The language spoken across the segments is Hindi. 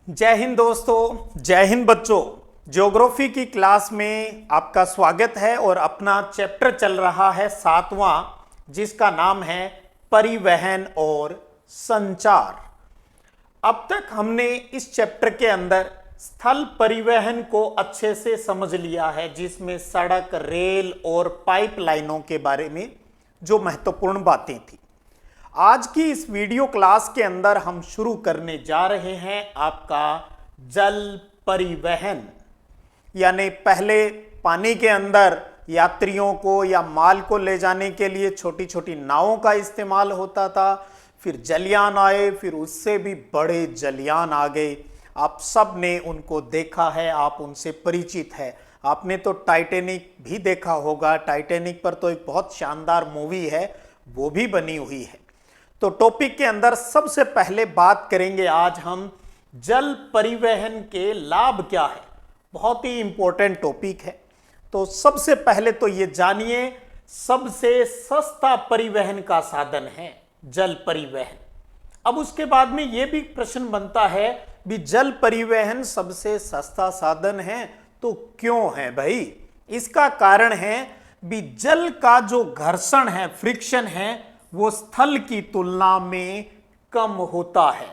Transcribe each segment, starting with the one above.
जय हिंद दोस्तों, जय हिंद बच्चों। ज्योग्राफी की क्लास में आपका स्वागत है और अपना चैप्टर चल रहा है 7वां, जिसका नाम है परिवहन और संचार। अब तक हमने इस चैप्टर के अंदर स्थल परिवहन को अच्छे से समझ लिया है, जिसमें सड़क, रेल और पाइपलाइनों के बारे में जो महत्वपूर्ण बातें थी। आज की इस वीडियो क्लास के अंदर हम शुरू करने जा रहे हैं आपका जल परिवहन। यानी पहले पानी के अंदर यात्रियों को या माल को ले जाने के लिए छोटी छोटी नावों का इस्तेमाल होता था। फिर जलयान आए, फिर उससे भी बड़े जलयान आ गए। आप सब ने उनको देखा है, आप उनसे परिचित है। आपने तो टाइटैनिक भी देखा होगा। टाइटैनिक पर तो एक बहुत शानदार मूवी है, वो भी बनी हुई है। तो टॉपिक के अंदर सबसे पहले बात करेंगे आज हम जल परिवहन के लाभ क्या है। बहुत ही इंपॉर्टेंट टॉपिक है। तो सबसे पहले तो ये जानिए, सबसे सस्ता परिवहन का साधन है जल परिवहन। अब उसके बाद में ये भी प्रश्न बनता है भी जल परिवहन सबसे सस्ता साधन है तो क्यों है भाई? इसका कारण है भी जल का जो घर्षण है, फ्रिक्शन है, वो स्थल की तुलना में कम होता है।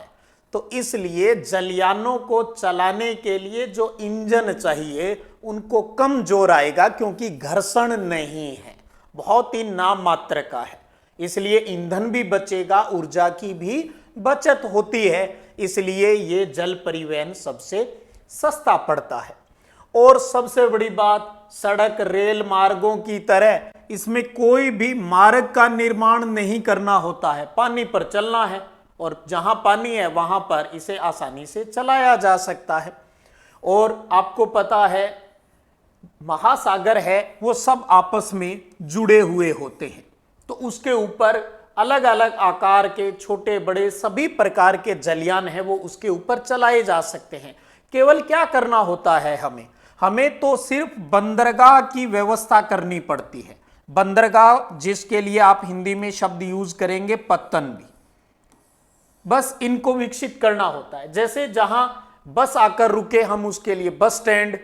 तो इसलिए जलयानों को चलाने के लिए जो इंजन चाहिए उनको कम जोर आएगा, क्योंकि घर्षण नहीं है, बहुत ही नाम मात्र का है। इसलिए ईंधन भी बचेगा, ऊर्जा की भी बचत होती है। इसलिए ये जल परिवहन सबसे सस्ता पड़ता है। और सबसे बड़ी बात, सड़क रेल मार्गों की तरह इसमें कोई भी मार्ग का निर्माण नहीं करना होता है। पानी पर चलना है और जहां पानी है वहां पर इसे आसानी से चलाया जा सकता है। और आपको पता है महासागर है, वो सब आपस में जुड़े हुए होते हैं। तो उसके ऊपर अलग अलग आकार के छोटे बड़े सभी प्रकार के जलयान है, वो उसके ऊपर चलाए जा सकते हैं। केवल क्या करना होता है हमें तो सिर्फ बंदरगाह की व्यवस्था करनी पड़ती है। बंदरगाह, जिसके लिए आप हिंदी में शब्द यूज करेंगे पत्तनबी, बस इनको विकसित करना होता है। जैसे जहां बस आकर रुके, हम उसके लिए बस स्टैंड,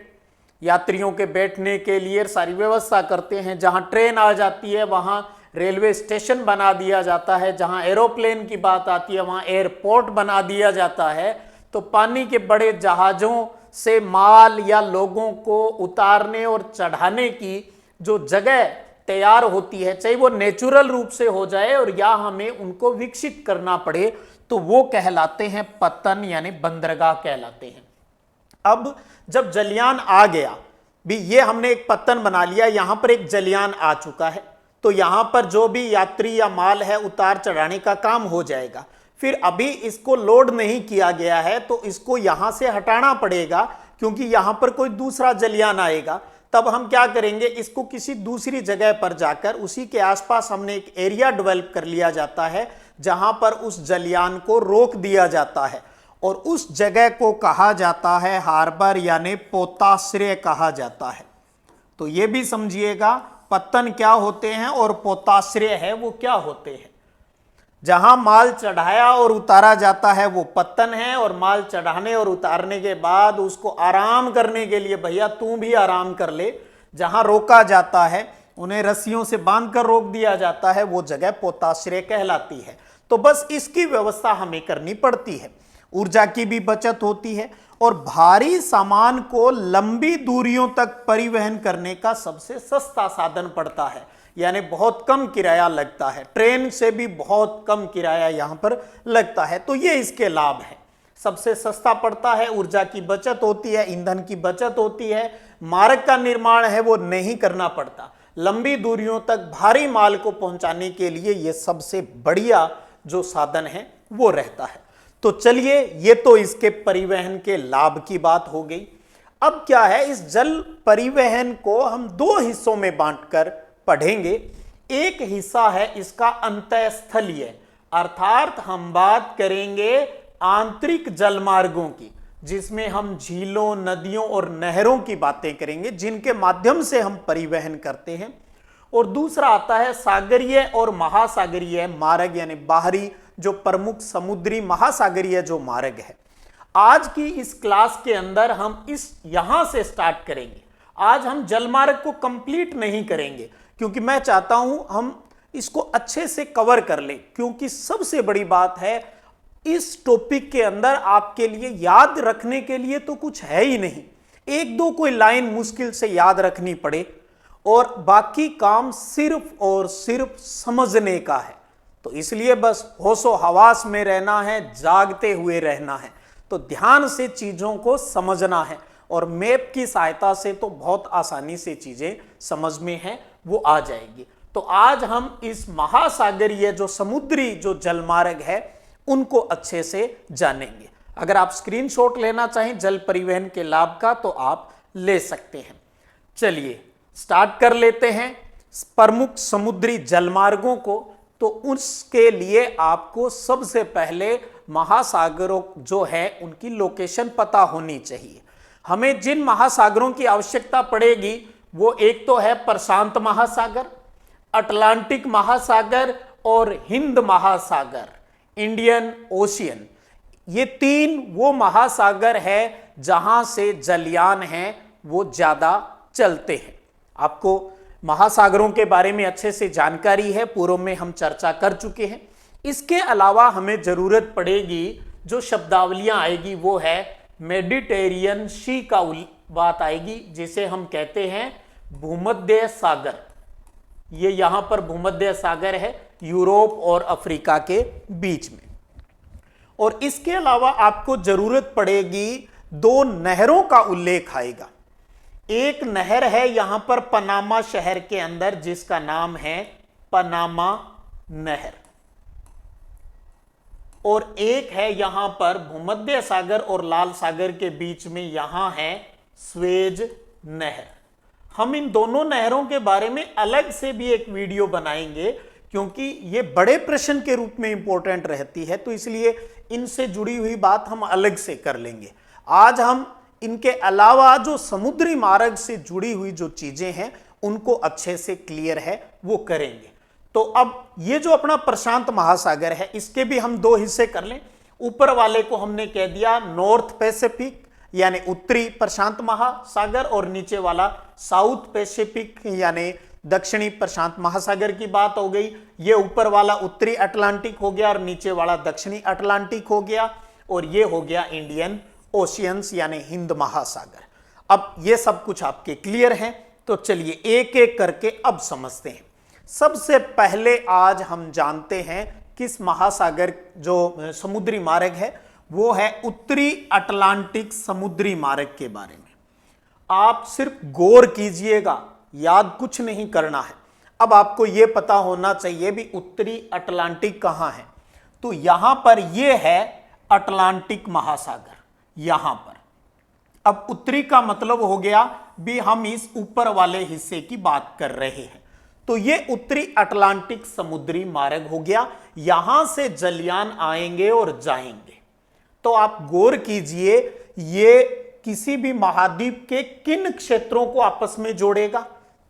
यात्रियों के बैठने के लिए सारी व्यवस्था करते हैं। जहां ट्रेन आ जाती है वहां रेलवे स्टेशन बना दिया जाता है। जहां एरोप्लेन की बात आती है वहां एयरपोर्ट बना दिया जाता है। तो पानी के बड़े जहाजों से माल या लोगों को उतारने और चढ़ाने की जो जगह तैयार होती है, चाहे वो नेचुरल रूप से हो जाए और या हमें उनको विकसित करना पड़े, तो वो कहलाते हैं पत्तन, यानी बंदरगाह कहलाते हैं। अब जब जलयान आ गया भी, ये हमने एक पत्तन बना लिया, यहां पर एक जलयान आ चुका है, तो यहां पर जो भी यात्री या माल है उतार चढ़ाने का काम हो जाएगा। फिर अभी इसको लोड नहीं किया गया है तो इसको यहां से हटाना पड़ेगा, क्योंकि यहां पर कोई दूसरा जलयान आएगा। तब हम क्या करेंगे, इसको किसी दूसरी जगह पर जाकर उसी के आसपास हमने एक एरिया डेवलप कर लिया जाता है, जहां पर उस जलयान को रोक दिया जाता है। और उस जगह को कहा जाता है हार्बर, यानी पोताश्रय कहा जाता है। तो यह भी समझिएगा पत्तन क्या होते हैं और पोताश्रय है वो क्या होते हैं। जहां माल चढ़ाया और उतारा जाता है वो पत्तन है, और माल चढ़ाने और उतारने के बाद उसको आराम करने के लिए, भैया तू भी आराम कर ले, जहां रोका जाता है, उन्हें रस्सियों से बांधकर रोक दिया जाता है, वो जगह पोताश्रय कहलाती है। तो बस इसकी व्यवस्था हमें करनी पड़ती है। ऊर्जा की भी बचत होती है और भारी सामान को लंबी दूरियों तक परिवहन करने का सबसे सस्ता साधन पड़ता है, यानी बहुत कम किराया लगता है। ट्रेन से भी बहुत कम किराया यहां पर लगता है। तो ये इसके लाभ है, सबसे सस्ता पड़ता है, ऊर्जा की बचत होती है, ईंधन की बचत होती है, मार्ग का निर्माण है वो नहीं करना पड़ता, लंबी दूरियों तक भारी माल को पहुंचाने के लिए ये सबसे बढ़िया जो साधन है वो रहता है। तो चलिए, ये तो इसके परिवहन के लाभ की बात हो गई। अब क्या है, इस जल परिवहन को हम दो हिस्सों में बांटकर पढ़ेंगे। एक हिस्सा है इसका अंतःस्थलीय, अर्थात हम बात करेंगे आंतरिक जलमार्गों की, जिसमें हम झीलों, नदियों और नहरों की बातें करेंगे, जिनके माध्यम से हम परिवहन करते हैं। और दूसरा आता है सागरीय और महासागरीय मार्ग, यानी बाहरी जो प्रमुख समुद्री महासागरीय जो मार्ग है। आज की इस क्लास के अंदर हम यहां से स्टार्ट करेंगे। आज हम जलमार्ग को कंप्लीट नहीं करेंगे क्योंकि मैं चाहता हूं हम इसको अच्छे से कवर कर लें, क्योंकि सबसे बड़ी बात है इस टॉपिक के अंदर आपके लिए याद रखने के लिए तो कुछ है ही नहीं। एक दो कोई लाइन मुश्किल से याद रखनी पड़े और बाकी काम सिर्फ और सिर्फ समझने का है। तो इसलिए बस होशो हवास में रहना है, जागते हुए रहना है। तो ध्यान से चीजों को समझना है और मैप की सहायता से तो बहुत आसानी से चीजें समझ में हैं, वो आ जाएगी। तो आज हम इस महासागरीय जो समुद्री जो जलमार्ग है उनको अच्छे से जानेंगे। अगर आप स्क्रीनशॉट लेना चाहें जल परिवहन के लाभ का तो आप ले सकते हैं। चलिए स्टार्ट कर लेते हैं प्रमुख समुद्री जलमार्गों को। तो उसके लिए आपको सबसे पहले महासागरों जो है उनकी लोकेशन पता होनी चाहिए। हमें जिन महासागरों की आवश्यकता पड़ेगी वो एक तो है प्रशांत महासागर, अटलांटिक महासागर और हिंद महासागर, इंडियन ओशियन। ये तीन वो महासागर है जहां से जलयान हैं वो ज्यादा चलते हैं। आपको महासागरों के बारे में अच्छे से जानकारी है, पूर्व में हम चर्चा कर चुके हैं। इसके अलावा हमें जरूरत पड़ेगी, जो शब्दावलियां आएगी वो है मेडिटेरियन सी का बात आएगी, जिसे हम कहते हैं भूमध्य सागर। ये यहां पर भूमध्य सागर है यूरोप और अफ्रीका के बीच में। और इसके अलावा आपको जरूरत पड़ेगी दो नहरों का उल्लेख आएगा। एक नहर है यहां पर पनामा शहर के अंदर जिसका नाम है पनामा नहर, और एक है यहां पर भूमध्य सागर और लाल सागर के बीच में यहां है स्वेज नहर। हम इन दोनों नहरों के बारे में अलग से भी एक वीडियो बनाएंगे क्योंकि ये बड़े प्रश्न के रूप में इंपॉर्टेंट रहती है, तो इसलिए इनसे जुड़ी हुई बात हम अलग से कर लेंगे। आज हम इनके अलावा जो समुद्री मार्ग से जुड़ी हुई जो चीजें हैं उनको अच्छे से क्लियर है वो करेंगे। तो अब ये जो अपना प्रशांत महासागर है इसके भी हम दो हिस्से कर लें। ऊपर वाले को हमने कह दिया नॉर्थ पैसिफिक यानी उत्तरी प्रशांत महासागर, और नीचे वाला साउथ पैसिफिक यानी दक्षिणी प्रशांत महासागर की बात हो गई। ये ऊपर वाला उत्तरी अटलांटिक हो गया और नीचे वाला दक्षिणी अटलांटिक हो गया, और ये हो गया इंडियन ओशियंस यानी हिंद महासागर। अब ये सब कुछ आपके क्लियर है, तो चलिए एक एक करके अब समझते हैं। सबसे पहले आज हम जानते हैं किस महासागर जो समुद्री मार्ग है वो है उत्तरी अटलांटिक समुद्री मार्ग के बारे में। आप सिर्फ गौर कीजिएगा, याद कुछ नहीं करना है। अब आपको यह पता होना चाहिए भी उत्तरी अटलांटिक कहां है, तो यहां पर यह है अटलांटिक महासागर यहां पर। अब उत्तरी का मतलब हो गया भी हम इस ऊपर वाले हिस्से की बात कर रहे हैं, तो यह उत्तरी अटलांटिक समुद्री मार्ग हो गया। यहां से जलयान आएंगे और जाएंगे। तो आप गौर कीजिए ये किसी भी महाद्वीप के किन क्षेत्रों को आपस में जोड़ेगा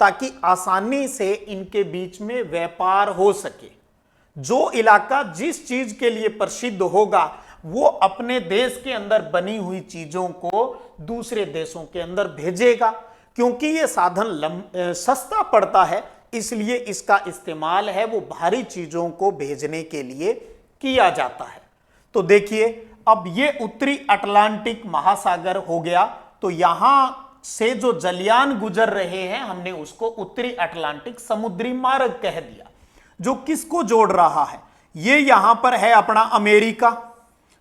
ताकि आसानी से इनके बीच में व्यापार हो सके। जो इलाका जिस चीज के लिए प्रसिद्ध होगा वो अपने देश के अंदर बनी हुई चीजों को दूसरे देशों के अंदर भेजेगा। क्योंकि ये साधन सस्ता पड़ता है इसलिए इसका इस्तेमाल है वो भारी चीजों को भेजने के लिए किया जाता है। तो देखिए अब ये उत्तरी अटलांटिक महासागर हो गया, तो यहां से जो जलयान गुजर रहे हैं हमने उसको उत्तरी अटलांटिक समुद्री मार्ग कह दिया। जो किसको जोड़ रहा है, ये यहां पर है अपना अमेरिका,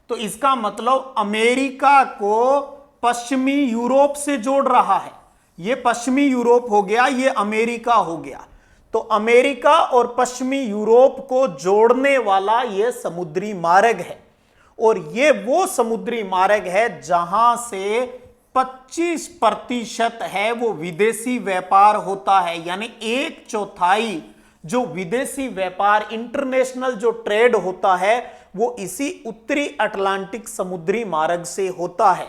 तो इसका मतलब अमेरिका को पश्चिमी यूरोप से जोड़ रहा है। ये पश्चिमी यूरोप हो गया, ये अमेरिका हो गया। तो अमेरिका और पश्चिमी यूरोप को जोड़ने वाला यह समुद्री मार्ग है, और ये वो समुद्री मार्ग है जहां से 25% है वो विदेशी व्यापार होता है। यानी 1/4 जो विदेशी व्यापार इंटरनेशनल जो ट्रेड होता है वो इसी उत्तरी अटलांटिक समुद्री मार्ग से होता है।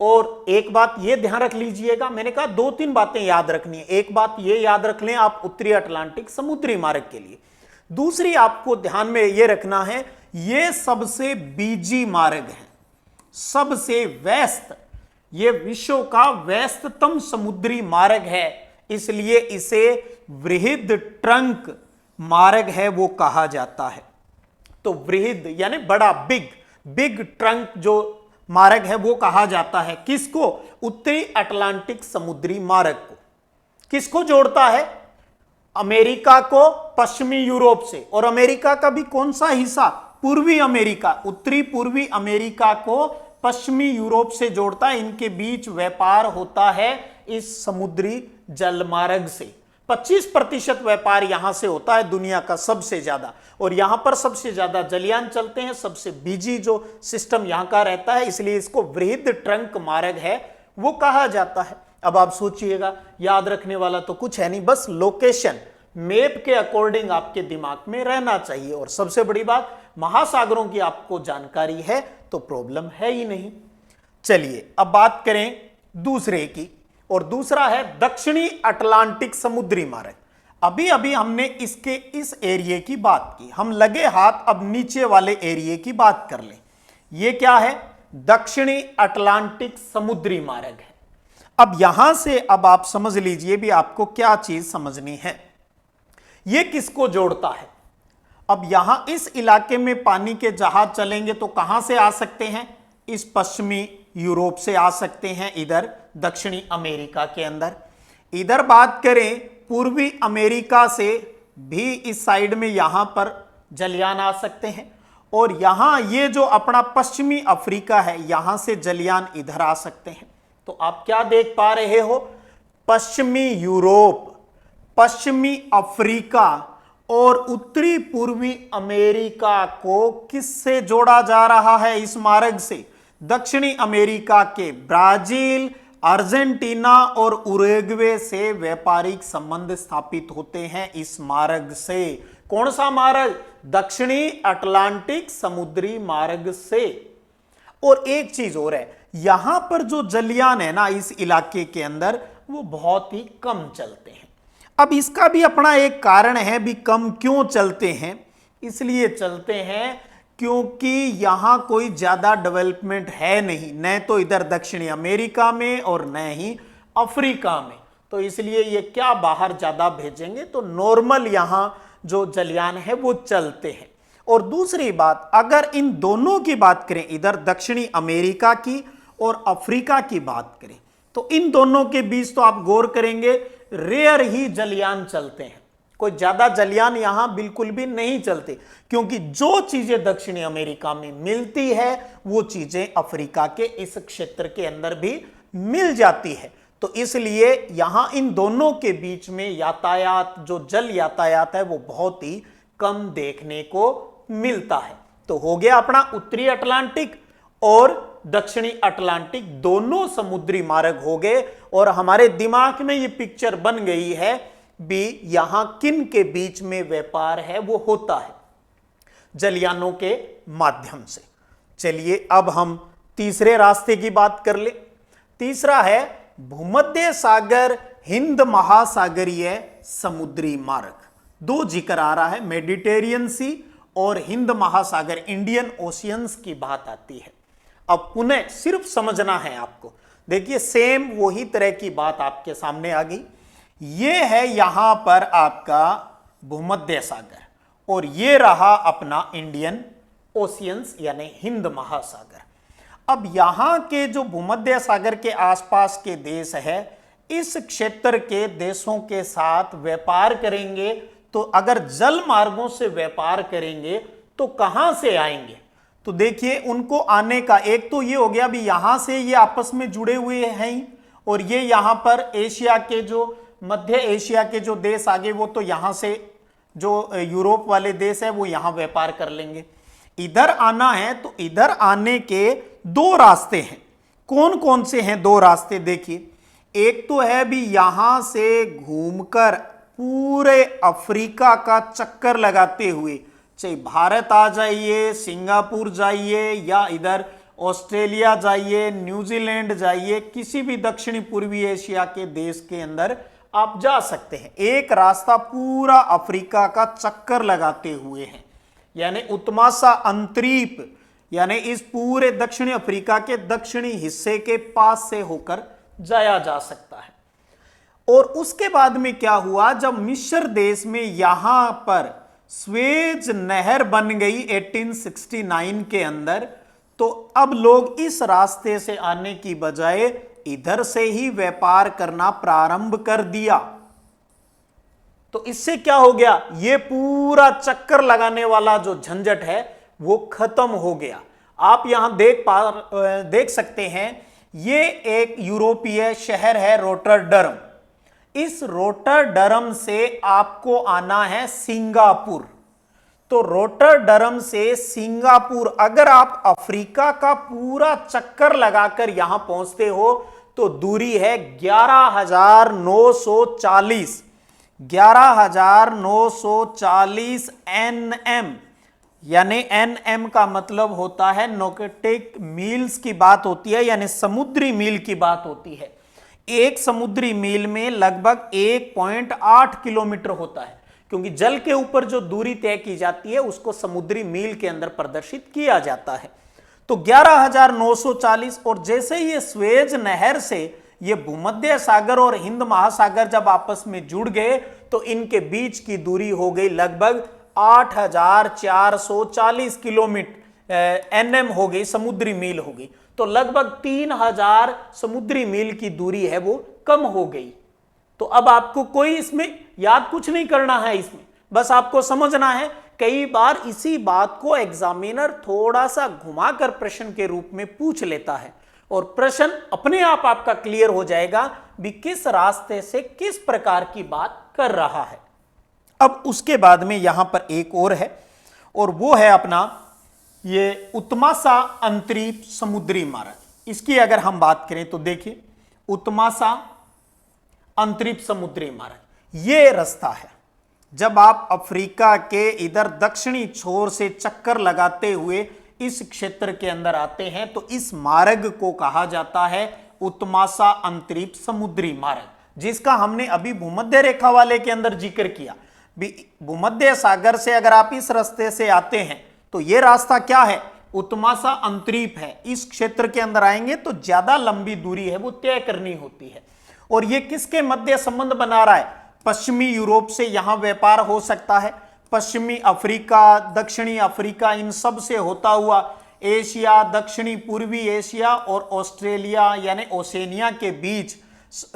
और एक बात ये ध्यान रख लीजिएगा, मैंने कहा 2-3 बातें याद रखनी है। एक बात ये याद रख लें आप उत्तरी अटलांटिक समुद्री मार्ग के लिए। दूसरी आपको ध्यान में ये रखना है ये सबसे बीजी मार्ग है, सबसे व्यस्त, ये विश्व का व्यस्ततम समुद्री मार्ग है, इसलिए इसे वृहद ट्रंक मार्ग है वो कहा जाता है। तो वृहद यानी बड़ा, बिग ट्रंक जो मार्ग है वो कहा जाता है किसको? उत्तरी अटलांटिक समुद्री मार्ग को। किसको जोड़ता है? अमेरिका को पश्चिमी यूरोप से, और अमेरिका का भी कौन सा हिस्सा? पूर्वी अमेरिका, उत्तरी पूर्वी अमेरिका को पश्चिमी यूरोप से जोड़ता है। इनके बीच व्यापार होता है इस समुद्री जलमार्ग से। 25% व्यापार यहां से होता है, दुनिया का सबसे ज्यादा, और यहां पर सबसे ज्यादा जलयान चलते हैं, सबसे बिजी जो सिस्टम यहां का रहता है, इसलिए इसको वृहद ट्रंक मार्ग है वो कहा जाता है। अब आप सोचिएगा, याद रखने वाला तो कुछ है नहीं, बस लोकेशन मैप के अकॉर्डिंग आपके दिमाग में रहना चाहिए, और सबसे बड़ी बात महासागरों की आपको जानकारी है तो प्रॉब्लम है ही नहीं। चलिए अब बात करें दूसरे की, और दूसरा है दक्षिणी अटलांटिक समुद्री मार्ग। अभी अभी हमने इसके इस एरिया की बात की, हम लगे हाथ अब नीचे वाले एरिया की बात कर लें। यह क्या है? दक्षिणी अटलांटिक समुद्री मार्ग है। अब यहां से अब आप समझ लीजिए भी आपको क्या चीज समझनी है। यह किसको जोड़ता है? अब यहां इस इलाके में पानी के जहाज चलेंगे तो कहां से आ सकते हैं? इस पश्चिमी यूरोप से आ सकते हैं, इधर दक्षिणी अमेरिका के अंदर। इधर बात करें पूर्वी अमेरिका से भी इस साइड में यहां पर जलयान आ सकते हैं, और यहां ये जो अपना पश्चिमी अफ्रीका है यहां से जलयान इधर आ सकते हैं। तो आप क्या देख पा रहे हो? पश्चिमी यूरोप, पश्चिमी अफ्रीका और उत्तरी पूर्वी अमेरिका को किससे जोड़ा जा रहा है इस मार्ग से? दक्षिणी अमेरिका के ब्राजील, अर्जेंटीना और उरुग्वे से व्यापारिक संबंध स्थापित होते हैं इस मार्ग से। कौन सा मार्ग? दक्षिणी अटलांटिक समुद्री मार्ग से। और एक चीज और है, यहां पर जो जलयान है ना इस इलाके के अंदर, वो बहुत ही कम चलते हैं। अब इसका भी अपना एक कारण है भी, कम क्यों चलते हैं? इसलिए चलते हैं क्योंकि यहां कोई ज्यादा डेवलपमेंट है नहीं, न तो इधर दक्षिणी अमेरिका में और न ही अफ्रीका में, तो इसलिए ये क्या बाहर ज्यादा भेजेंगे, तो नॉर्मल यहां जो जलयान है वो चलते हैं। और दूसरी बात, अगर इन दोनों की बात करें, इधर दक्षिणी अमेरिका की और अफ्रीका की बात करें, तो इन दोनों के बीच तो आप गौर करेंगे रेयर ही जलयान चलते हैं, कोई ज्यादा जलयान यहां बिल्कुल भी नहीं चलते, क्योंकि जो चीजें दक्षिणी अमेरिका में मिलती है वो चीजें अफ्रीका के इस क्षेत्र के अंदर भी मिल जाती है। तो इसलिए यहां इन दोनों के बीच में यातायात, जो जल यातायात है वो बहुत ही कम देखने को मिलता है। तो हो गया अपना उत्तरी अटलांटिक और दक्षिणी अटलांटिक दोनों समुद्री मार्ग हो गए, और हमारे दिमाग में ये पिक्चर बन गई है भी यहां किन के बीच में व्यापार है वो होता है, जलयानों के माध्यम से। चलिए अब हम तीसरे रास्ते की बात कर ले। तीसरा है भूमध्य सागर हिंद महासागरीय समुद्री मार्ग। दो जिक्र आ रहा है, मेडिटेरियन सी और हिंद महासागर, इंडियन ओशियंस की बात आती है। अब पुनः सिर्फ समझना है आपको, देखिए सेम वही तरह की बात आपके सामने आ गई। ये है यहां पर आपका भूमध्य सागर, और ये रहा अपना इंडियन ओशियंस यानी हिंद महासागर। अब यहां के जो भूमध्य सागर के आसपास के देश है, इस क्षेत्र के देशों के साथ व्यापार करेंगे, तो अगर जल मार्गों से व्यापार करेंगे तो कहां से आएंगे? तो देखिए उनको आने का एक तो ये हो गया भी यहां से ये आपस में जुड़े हुए हैं, और ये यहां पर एशिया के जो मध्य एशिया के जो देश आगे, वो तो यहां से जो यूरोप वाले देश है वो यहां व्यापार कर लेंगे। इधर आना है तो इधर आने के दो रास्ते हैं। कौन कौन से हैं दो रास्ते? देखिए, एक तो है भी यहां से घूमकर पूरे अफ्रीका का चक्कर लगाते हुए, चाहे भारत आ जाइए, सिंगापुर जाइए, या इधर ऑस्ट्रेलिया जाइए, न्यूजीलैंड जाइए, किसी भी दक्षिणी पूर्वी एशिया के देश के अंदर आप जा सकते हैं। एक रास्ता पूरा अफ्रीका का चक्कर लगाते हुए है, यानी उत्तमासा अंतरीप यानी इस पूरे दक्षिणी अफ्रीका के दक्षिणी हिस्से के पास से होकर जाया जा सकता है। और उसके बाद में क्या हुआ, जब मिस्र देश में यहां पर स्वेज नहर बन गई 1869 के अंदर, तो अब लोग इस रास्ते से आने की बजाय इधर से ही व्यापार करना प्रारंभ कर दिया। तो इससे क्या हो गया, ये पूरा चक्कर लगाने वाला जो झंझट है वो खत्म हो गया। आप यहां देख सकते हैं, ये एक यूरोपीय शहर है रोटरडम। इस रोटरडम से आपको आना है सिंगापुर। तो रोटरडम से सिंगापुर अगर आप अफ्रीका का पूरा चक्कर लगाकर यहां पहुंचते हो तो दूरी है 11,940 NM, यानी NM का मतलब होता है नॉटिक मील्स की बात होती है, यानी समुद्री मील की बात होती है। एक समुद्री मील में लगभग 1.8 किलोमीटर होता है, क्योंकि जल के ऊपर जो दूरी तय की जाती है उसको समुद्री मील के अंदर प्रदर्शित किया जाता है। तो 11,940, और जैसे ये स्वेज नहर से ये भूमध्य सागर और हिंद महासागर जब आपस में जुड़ गए तो इनके बीच की दूरी हो गई लगभग 8,440 किलोमीटर NM हो गई, समुद्री मील हो गई। तो लगभग 3,000 समुद्री मील की दूरी है वो कम हो गई। तो अब आपको कोई इसमें याद कुछ नहीं करना है, इसमें बस आपको समझना है। कई बार इसी बात को एग्जामिनर थोड़ा सा घुमाकर प्रश्न के रूप में पूछ लेता है और प्रश्न अपने आप आपका क्लियर हो जाएगा भी किस रास्ते से किस प्रकार की बात कर रहा है। अब उसके बाद में यहां पर एक और है, और वो है अपना ये उत्मासा अंतरीप समुद्री मार्ग। इसकी अगर हम बात करें तो देखिए, उत्मासा अंतरीप समुद्री मार्ग ये रास्ता है। जब आप अफ्रीका के इधर दक्षिणी छोर से चक्कर लगाते हुए इस क्षेत्र के अंदर आते हैं तो इस मार्ग को कहा जाता है उत्मासा अंतरीप समुद्री मार्ग, जिसका हमने अभी भूमध्य रेखा वाले के अंदर जिक्र किया। भूमध्य सागर से अगर आप इस रास्ते से आते हैं तो यह रास्ता क्या है, उत्मासा अंतरीप है। इस क्षेत्र के अंदर आएंगे तो ज्यादा लंबी दूरी है वो तय करनी होती है। और ये किसके मध्य संबंध बना रहा है, पश्चिमी यूरोप से यहां व्यापार हो सकता है, पश्चिमी अफ्रीका, दक्षिणी अफ्रीका, इन सब से होता हुआ एशिया, दक्षिणी पूर्वी एशिया और ऑस्ट्रेलिया यानी ओसेनिया के बीच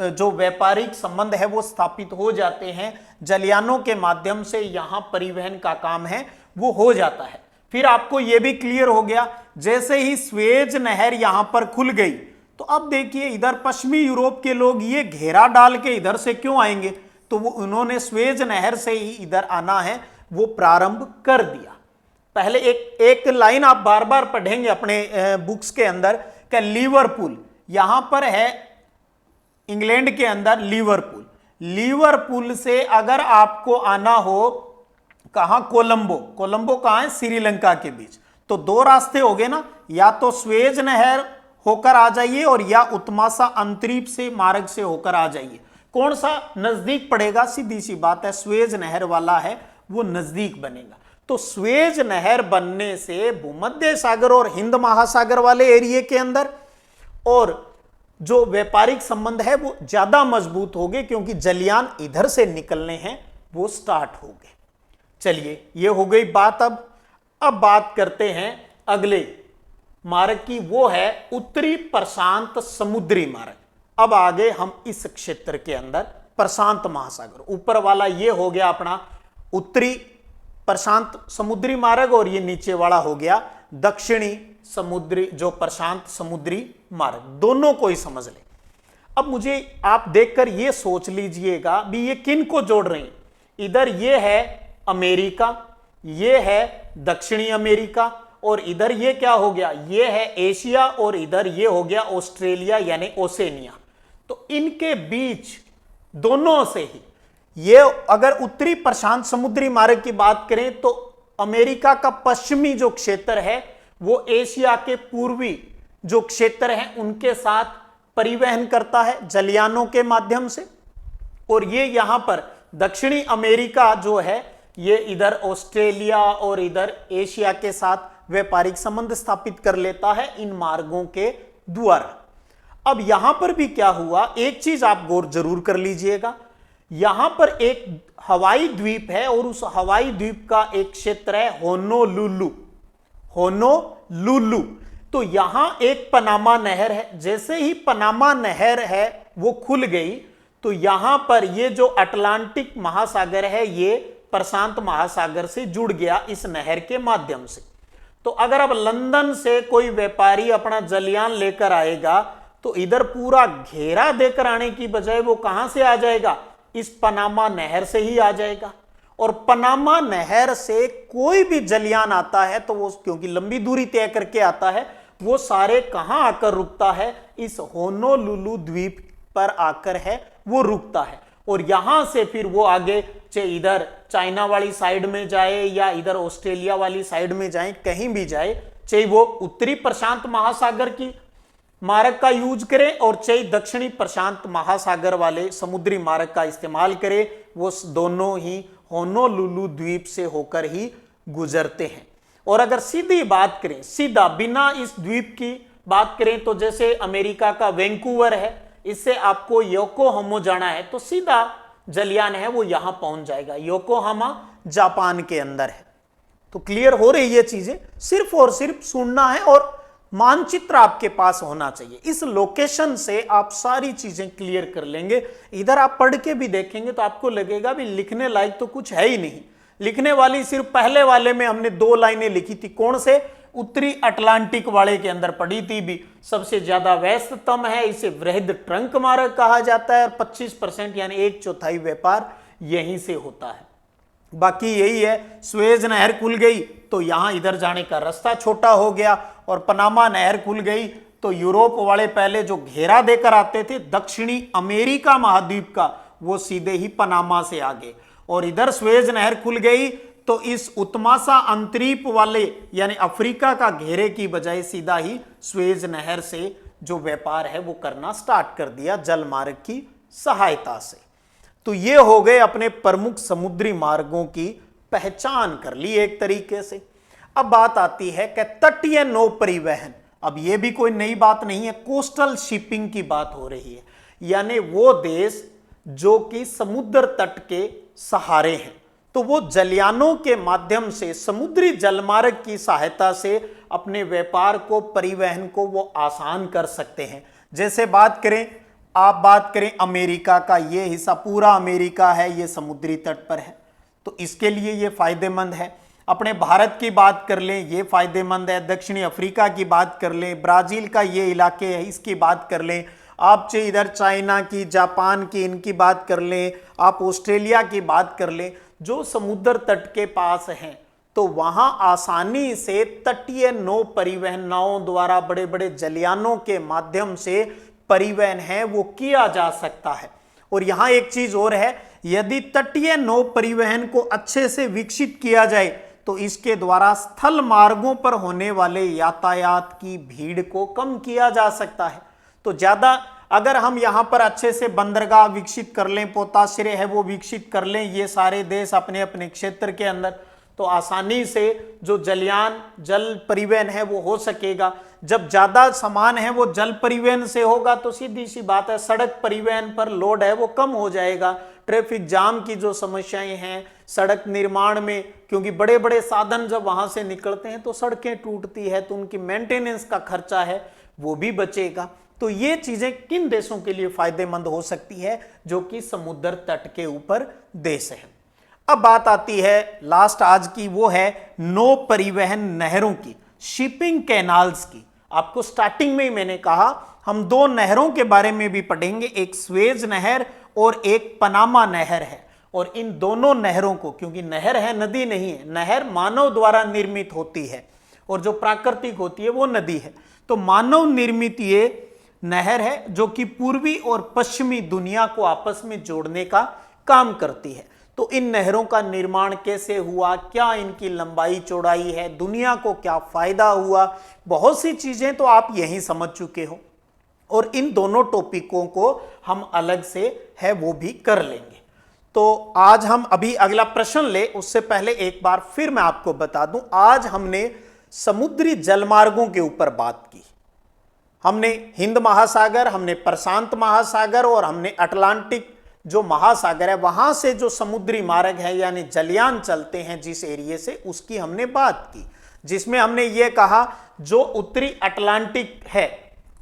जो व्यापारिक संबंध है वो स्थापित हो जाते हैं। जलयानों के माध्यम से यहां परिवहन का काम है वो हो जाता है। फिर आपको यह भी क्लियर हो गया, जैसे ही स्वेज नहर यहां पर खुल गई तो अब देखिए इधर पश्चिमी यूरोप के लोग ये घेरा डाल के इधर से क्यों आएंगे, तो वो उन्होंने स्वेज नहर से ही इधर आना है वो प्रारंभ कर दिया। पहले एक लाइन आप बार बार पढ़ेंगे अपने बुक्स के अंदर कि लिवरपूल, यहां पर है इंग्लैंड के अंदर लिवरपूल। लिवरपूल से अगर आपको आना हो कहां, कोलंबो। कोलंबो कहां है, श्रीलंका के बीच। तो दो रास्ते हो गए ना, या तो स्वेज नहर होकर आ जाइए और या उत्मासा अंतरीप से मार्ग से होकर आ जाइए। कौन सा नजदीक पड़ेगा, सीधी सी बात है स्वेज नहर वाला है वो नजदीक बनेगा। तो स्वेज नहर बनने से भूमध्य सागर और हिंद महासागर वाले एरिया के अंदर और जो व्यापारिक संबंध है वो ज्यादा मजबूत हो गए, क्योंकि जलयान इधर से निकलने हैं वो स्टार्ट हो गए। चलिए ये हो गई बात। अब बात करते हैं अगले मार्ग की, वो है उत्तरी प्रशांत समुद्री मार्ग। अब आगे हम इस क्षेत्र के अंदर प्रशांत महासागर, ऊपर वाला ये हो गया अपना उत्तरी प्रशांत समुद्री मार्ग और ये नीचे वाला हो गया दक्षिणी समुद्री जो प्रशांत समुद्री मार्ग। दोनों को ही समझ ले। अब मुझे आप देखकर ये सोच लीजिएगा भी ये किन को जोड़ रहे हैं। इधर ये है अमेरिका, ये है दक्षिणी अमेरिका, और इधर ये क्या हो गया, ये है एशिया, और इधर ये हो गया ऑस्ट्रेलिया यानी ओसेनिया। तो इनके बीच दोनों से ही ये अगर उत्तरी प्रशांत समुद्री मार्ग की बात करें तो अमेरिका का पश्चिमी जो क्षेत्र है वो एशिया के पूर्वी जो क्षेत्र है उनके साथ परिवहन करता है जलयानों के माध्यम से, और ये यहां पर दक्षिणी अमेरिका जो है ये इधर ऑस्ट्रेलिया और इधर एशिया के साथ व्यापारिक संबंध स्थापित कर लेता है इन मार्गों के द्वारा। अब यहां पर भी क्या हुआ, एक चीज आप गौर जरूर कर लीजिएगा, यहां पर एक हवाई द्वीप है और उस हवाई द्वीप का एक क्षेत्र है होनोलुलु। होनोलुलु, तो यहां एक पनामा नहर है। जैसे ही पनामा नहर है वो खुल गई तो यहां पर ये जो अटलांटिक महासागर है ये प्रशांत महासागर से जुड़ गया इस नहर के माध्यम से। तो अगर अब लंदन से कोई व्यापारी अपना जलयान लेकर आएगा तो इधर पूरा घेरा देकर आने की बजाय वो कहां से आ जाएगा, इस पनामा नहर से ही आ जाएगा। और पनामा नहर से कोई भी जलयान आता है तो वो क्योंकि लंबी दूरी तय करके आता है, वो सारे कहां आकर रुकता है, इस होनोलुलु द्वीप पर आकर है वो रुकता है। और यहां से फिर वो आगे चाहे इधर चाइना वाली साइड में जाए या इधर ऑस्ट्रेलिया वाली साइड में जाए, कहीं भी जाए, चाहे वो उत्तरी प्रशांत महासागर की मार्ग का यूज करे और चाहे दक्षिणी प्रशांत महासागर वाले समुद्री मार्ग का इस्तेमाल करे, वो दोनों ही होनोलुलु द्वीप से होकर ही गुजरते हैं। और अगर सीधी बात करें, सीधा बिना इस द्वीप की बात करें तो जैसे अमेरिका का वैंकूवर है, इससे आपको योकोहामा जाना है तो सीधा जलयान है वो यहां पहुंच जाएगा। योकोहामा जापान के अंदर है। तो क्लियर हो रही ये चीजें, सिर्फ और सिर्फ सुनना है और मानचित्र आपके पास होना चाहिए। इस लोकेशन से आप सारी चीजें क्लियर कर लेंगे। इधर आप पढ़ के भी देखेंगे तो आपको लगेगा भी लिखने लायक तो कुछ है ही नहीं। लिखने वाली सिर्फ पहले वाले में हमने 2 लाइनें लिखी थी, कौन से, उत्तरी अटलांटिक वाले के अंदर पड़ी थी भी, सबसे ज्यादा व्यस्ततम है, इसे वृहद ट्रंक मार्ग कहा जाता है और 25% यानी 1/4 व्यापार यहीं से होता है। बाकी यही है, स्वेज नहर खुल गई तो यहां इधर जाने का रास्ता छोटा हो गया और पनामा नहर खुल गई तो यूरोप वाले पहले जो घेरा देकर आते थे दक्षिणी अमेरिका महाद्वीप का, वो सीधे ही पनामा से आ गए। और इधर स्वेज नहर खुल गई तो इस उत्तमासा अंतरीप वाले यानी अफ्रीका का घेरे की बजाय सीधा ही स्वेज नहर से जो व्यापार है वो करना स्टार्ट कर दिया जल मार्ग की सहायता से। तो ये हो गए अपने प्रमुख समुद्री मार्गों की पहचान कर ली एक तरीके से। अब बात आती है कि तटीय नौ परिवहन। अब ये भी कोई नई बात नहीं है, कोस्टल शिपिंग की बात हो रही है, यानी वो देश जो कि समुद्र तट के सहारे हैं तो वो जलयानों के माध्यम से समुद्री जलमार्ग की सहायता से अपने व्यापार को, परिवहन को वो आसान कर सकते हैं। जैसे बात करें, आप बात करें अमेरिका का, ये हिस्सा पूरा अमेरिका है, ये समुद्री तट पर है तो इसके लिए ये फायदेमंद है। अपने भारत की बात कर लें, ये फायदेमंद है। दक्षिणी अफ्रीका की बात कर लें, ब्राजील का ये इलाके है इसकी बात कर लें, आप चाहे इधर चाइना की, जापान की, इनकी बात कर लें, आप ऑस्ट्रेलिया की बात कर लें, जो समुद्र तट के पास हैं तो वहां आसानी से तटीय नौ परिवहन, नावों द्वारा बड़े बड़े जलयानों के माध्यम से परिवहन है वो किया जा सकता है। और यहां एक चीज और है, यदि तटीय नौ परिवहन को अच्छे से विकसित किया जाए तो इसके द्वारा स्थल मार्गों पर होने वाले यातायात की भीड़ को कम किया जा सकता है। तो ज्यादा अगर हम यहां पर अच्छे से बंदरगाह विकसित कर लें, पोताश्रय है वो विकसित कर लें, ये सारे देश अपने अपने क्षेत्र के अंदर, तो आसानी से जो जलयान, जल परिवहन है वो हो सकेगा। जब ज्यादा सामान है वो जल परिवहन से होगा तो सीधी सी बात है सड़क परिवहन पर लोड है वो कम हो जाएगा। ट्रैफिक जाम की जो समस्याएं हैं सड़क निर्माण में, क्योंकि बड़े बड़े साधन जब वहां से निकलते हैं तो सड़कें टूटती है तो उनकी मेंटेनेंस का खर्चा है वो भी बचेगा। तो ये चीजें किन देशों के लिए फायदेमंद हो सकती है, जो कि समुद्र तट के ऊपर देश है। अब बात आती है लास्ट आज की, वो है नौ परिवहन नहरों की, शिपिंग कैनाल्स की। आपको स्टार्टिंग में ही मैंने कहा हम 2 नहरों के बारे में भी पढ़ेंगे, एक स्वेज नहर और एक पनामा नहर है। और इन दोनों नहरों को, क्योंकि नहर है नदी नहीं है, नहर मानव द्वारा निर्मित होती है और जो प्राकृतिक होती है वो नदी है, तो मानव निर्मित ये नहर है जो कि पूर्वी और पश्चिमी दुनिया को आपस में जोड़ने का काम करती है। तो इन नहरों का निर्माण कैसे हुआ, क्या इनकी लंबाई चौड़ाई है, दुनिया को क्या फायदा हुआ, बहुत सी चीजें तो आप यहीं समझ चुके हो। और इन दोनों टॉपिकों को हम अलग से है वो भी कर लेंगे। तो आज हम अभी अगला प्रश्न ले उससे पहले एक बार फिर मैं आपको बता दूं, आज हमने समुद्री जलमार्गों के ऊपर बात की। हमने हिंद महासागर, हमने प्रशांत महासागर और हमने अटलांटिक जो महासागर है वहां से जो समुद्री मार्ग है यानी जलयान चलते हैं जिस एरिया से, उसकी हमने बात की, जिसमें हमने ये कहा जो उत्तरी अटलांटिक है,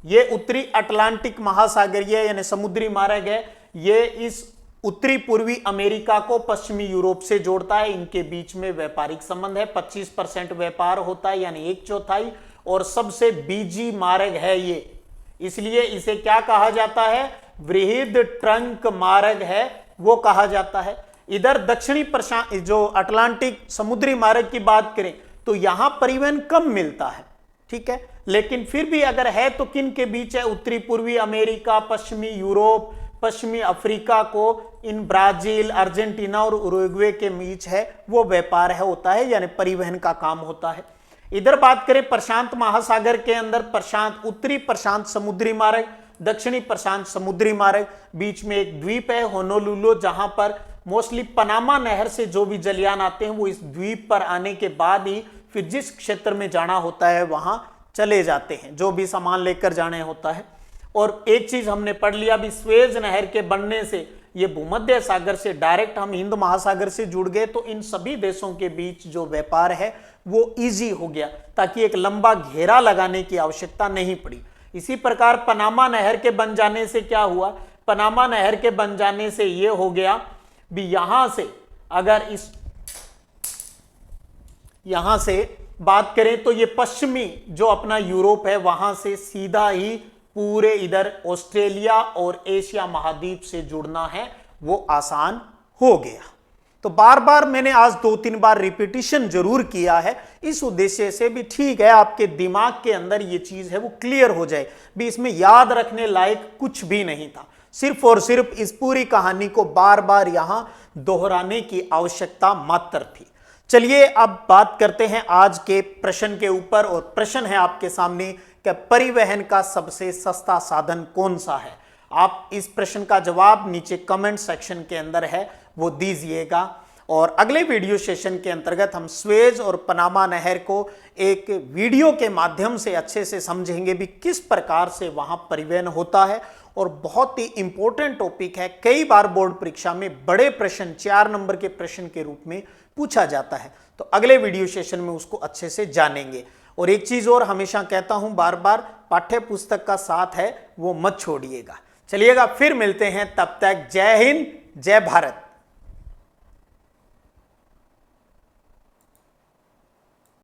ये उत्तरी अटलांटिक महासागरीय यानी समुद्री मार्ग है, ये इस उत्तरी पूर्वी अमेरिका को पश्चिमी यूरोप से जोड़ता है। इनके बीच में व्यापारिक संबंध है, 25% व्यापार होता है यानी 1/4, और सबसे बीजी मार्ग है ये, इसलिए इसे क्या कहा जाता है, वृहद ट्रंक मार्ग है वो कहा जाता है। इधर दक्षिणी प्रशांत जो अटलांटिक समुद्री मार्ग की बात करें तो यहां परिवहन कम मिलता है, ठीक है, लेकिन फिर भी अगर है तो किन के बीच है, उत्तरी पूर्वी अमेरिका, पश्चिमी यूरोप, पश्चिमी अफ्रीका को इन ब्राजील, अर्जेंटीना और उरुग्वे के बीच है वो व्यापार है होता है यानी परिवहन का काम होता है। इधर बात करें प्रशांत महासागर के अंदर, प्रशांत उत्तरी प्रशांत समुद्री मार्ग, दक्षिणी प्रशांत समुद्री मार्ग, बीच में एक द्वीप है होनोलुलु, जहां पर मोस्टली पनामा नहर से जो भी जलयान आते हैं वो इस द्वीप पर आने के बाद ही फिर जिस क्षेत्र में जाना होता है वहां चले जाते हैं, जो भी सामान लेकर जाने होता है। और एक चीज हमने पढ़ लिया भी, स्वेज नहर के बनने से ये भूमध्य सागर से डायरेक्ट हम हिंद महासागर से जुड़ गए, तो इन सभी देशों के बीच जो व्यापार है वो इजी हो गया, ताकि एक लंबा घेरा लगाने की आवश्यकता नहीं पड़ी। इसी प्रकार पनामा नहर के बन जाने से क्या हुआ, पनामा नहर के बन जाने से ये हो गया भी यहां से अगर इस यहां से बात करें तो ये पश्चिमी जो अपना यूरोप है वहां से सीधा ही पूरे इधर ऑस्ट्रेलिया और एशिया महाद्वीप से जुड़ना है वो आसान हो गया। तो बार बार मैंने आज 2-3 बार रिपीटिशन जरूर किया है, इस उद्देश्य से भी ठीक है आपके दिमाग के अंदर ये चीज है वो क्लियर हो जाए भी, इसमें याद रखने लायक कुछ भी नहीं था, सिर्फ और सिर्फ इस पूरी कहानी को बार बार यहां दोहराने की आवश्यकता मात्र थी। चलिए अब बात करते हैं आज के प्रश्न के ऊपर, और प्रश्न है आपके सामने कि परिवहन का सबसे सस्ता साधन कौन सा है। आप इस प्रश्न का जवाब नीचे कमेंट सेक्शन के अंदर है वो दीजिएगा, और अगले वीडियो सेशन के अंतर्गत हम स्वेज और पनामा नहर को एक वीडियो के माध्यम से अच्छे से समझेंगे भी किस प्रकार से वहां परिवहन होता है। और बहुत ही इंपॉर्टेंट टॉपिक है, कई बार बोर्ड परीक्षा में बड़े प्रश्न 4 नंबर के प्रश्न के रूप में पूछा जाता है, तो अगले वीडियो सेशन में उसको अच्छे से जानेंगे। और एक चीज और हमेशा कहता हूं बार बार, पाठ्य पुस्तक का साथ है वो मत छोड़िएगा। चलिएगा फिर मिलते हैं, तब तक जय हिंद जय भारत।